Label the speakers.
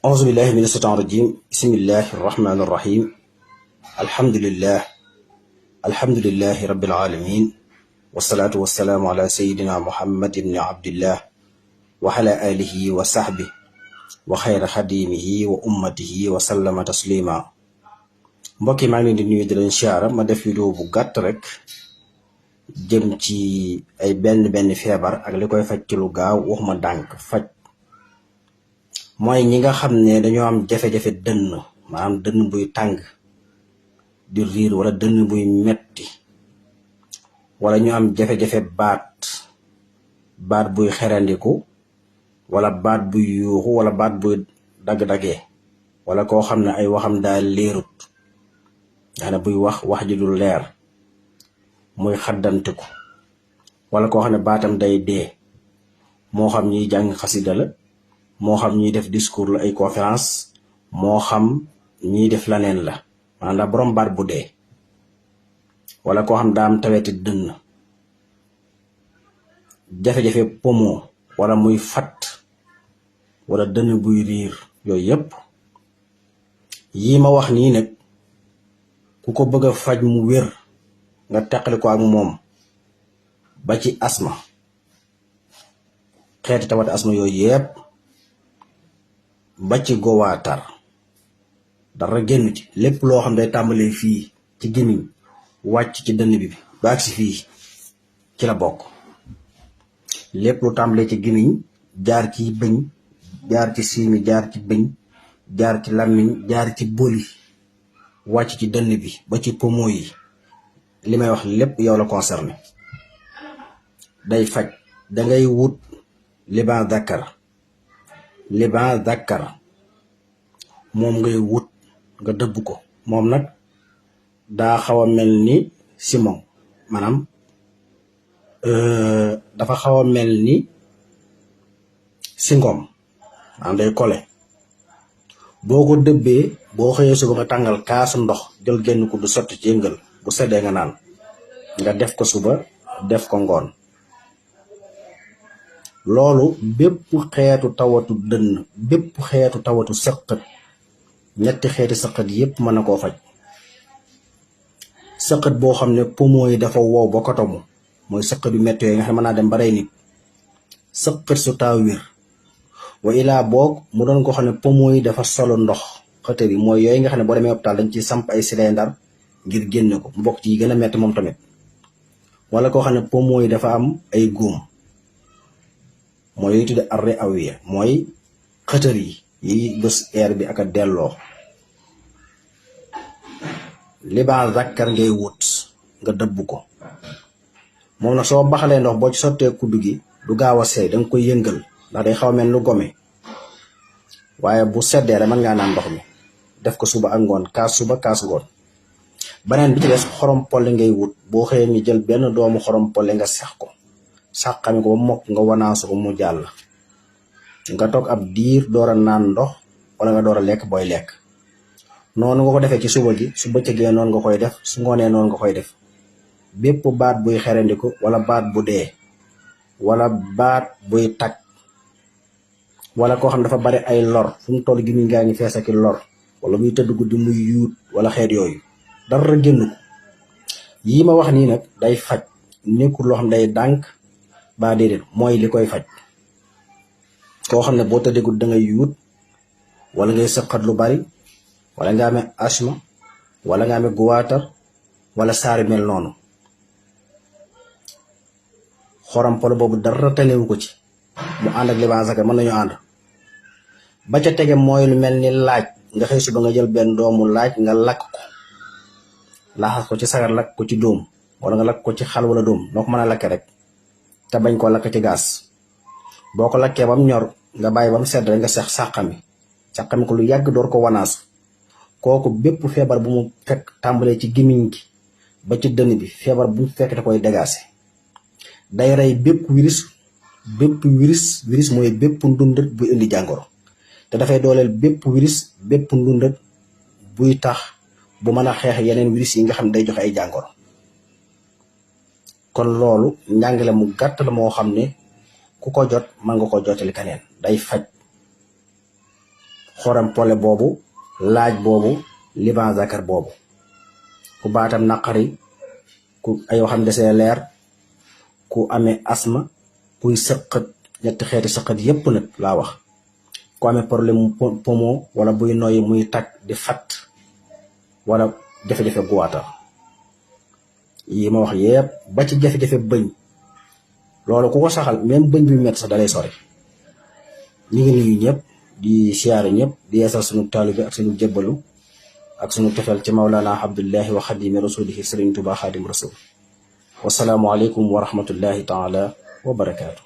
Speaker 1: أعوذ بالله من الشيطان الرجيم بسم الله الرحمن الرحيم الحمد لله رب العالمين والصلاة والسلام على سيدنا محمد بن عبد الله وعلى آله وصحبه وخير خديمه وأمته وسلم تسليما mbokk yi maa ngi leen di nuyu di leen siyaara ma def vidéo bu gàtt rek jëm ci ay benn feebar ak li koy faj ci lu gaaw waxuma dànk faj mooy ñi nga xam ne dañoo am jafe-jafe dënn maanaam dënn buy tàng di riir wala dënn buy metti wala ñu am jafe-jafe baat buy xerandiku wala baat buy yuuxu wala baat buy dagg-daggee wala koo xam ne ay waxam daal leerut nga xam ne buy wax ji du leer muy xaddantiku wala koo xam ne baatam day dee moo xam ñiy jàng xasida la moo xam ñiy def discours la ay conférence moo xam ñiy def laneen la maanaam borom baat bu dee wala koo xam daa am taweti dënn jafe-jafe poumon wala muy fat wala dënn buy riir yooyu yépp yii ma wax nii nag ku ko bëgg a faj mu wér nga teqali ko ak moom ba ci asma xeeti tawati asma yooyu yépp ba ci gowaatar dara génn ci lépp loo xam day tàmbalee fii ci gémmiñ wàcc ci dënn bi ba agsi fii ci la bokk lépp lu tàmbalee ci gémmiñ jaar ci bëñ jaar ci siimi jaar ci bëñ jaar ci làmmiñ jaar ci boli wàcc ci dënn bi ba ci poumon yi li may wax lépp yow la concerné day faj dangay wut liban dakar moom ngay wut nga dëbb ko moom nag daa xaw a mel ni simon maanaam dafa xaw a mel ni singom maanaam day kole boo ko dëbbee boo xëyee suba nga tàngal kaasu ndox jël genn ko du sotti ci yëngal bu seddee nga naan nga def ko suba def ko ngoon loolu bépp xeetu tawatu dënn bépp xeetu tawatu sëqët ñetti xeeti sëqët yépp mën na koo faj sëqët boo xam ne poumon yi dafa wow ba kotomu mooy sëqët yu metti yooyu nga xam ne mën naa dem ba rey nit sëqët su taa wér wa ilaa boog mu doon ko xam ne poumon yi dafa solo ndox xëtër yi mooy yooyu nga xam ne boo demee hôpital dañ ci samp ay cylindre ngir génne ko mu bokk ci yi gën a metti moom tamit wala koo xam ne poumon yi dafa am ay góom mooy yooyu tudde arrêt awiya mooy xëtër yi bës air bi ak a delloo liban zakkar ngay wut nga dëbb ko moom nag soo baxalee ndox boo ci sottee kuddu gi du gaaw a seey danga koy yëngal ndax day xaw a mel lu gome waaye bu seddee rek mën ngaa naan ndox mi def ko suba ak ngoon kaas suba kaas ngoon beneen bi ci des xorom polle ngay wut boo xëyee ngi jël benn doomu xorom polle nga sex ko sàqami ko ba mokk nga wanaasu ko mu jàll nga toog ab diir door a naan ndox wala nga door a lekk booy lekk noonu nga ko defee ci suba gi su bëccëgee noonu nga koy def su ngoonee noonu nga koy def bépp baat buy xerandiku wala baat bu dee wala baat buy tag wala koo xam dafa bari ay lor fu mu toll gi mi ngaa ngi fees ak lor wala muy tëdd guddi muy yuut wala xeet yooyu dara génn ko yii ma wax nii nag day faj nekkul loo xam day dànk ba déedéet mooy li koy faj koo xam ne boo tëddee guddi da ngay yuut wala ngay sëqat lu bari wala nga amee asma wala nga amee guwaatar wala saari mel noonu xorom polo boobu dara tanewu ko ci mu ànd ak liban zakar mën nañu ànd ba ca tege mooy lu mel ni laaj nga xëy suba nga jël benn doomu laaj nga lakk ko laxas ko ci sagar lakk ko ci dóom wala nga lakk ko ci xal wala dóom noo ko mën a lakke rek te bañ koo lakk ci gaas boo ko lakkee ba mu ñor nga bàyyi ba mu sedd rek nga sàqami ko lu yàgg door ko wanaasu kooku bépp feebar bu mu fekk tàmbalee ci gémmiñ gi ba ci dënn bi feebar bu mu fekk da koy dégaase day rey bépp virus mooy bépp ndundat buy indi jàngoro te dafay dooleel bépp ndundat buy tax bu mën a xeex yeneen virus yi nga xam ne day joxe ay jàngoro kon loolu njàngale mu gàtt la moo xam ne ku ko jot mën nga ko jotali keneen day faj xoram pole boobu laaj boobu liban zakar boobu ku baatam naqari ku ay waxam desee leer ku amee asma kuy sëqat ñetti xeeti sëqat yépp nag laa wax ku amee problème poumon wala buy noyyi muy tag di fat wala jafe-jafe guwaata yi ma wax yépp ba ci jafe-jafe bëñ loolu ku ko saxal même bëñ bi metti sax dalay sori ñu ngi nuyu ñëpp di siyaare ñëpp di yeesal sunu taalibe ak sunu jébbalu ak sunu tefel ci Mawlana Abdullahi wa xadimi rasulihi Sëriñ Tuubaa Xaadim Rasul wasalaamu aleykum wa rahmatullahi taala wa barakaatu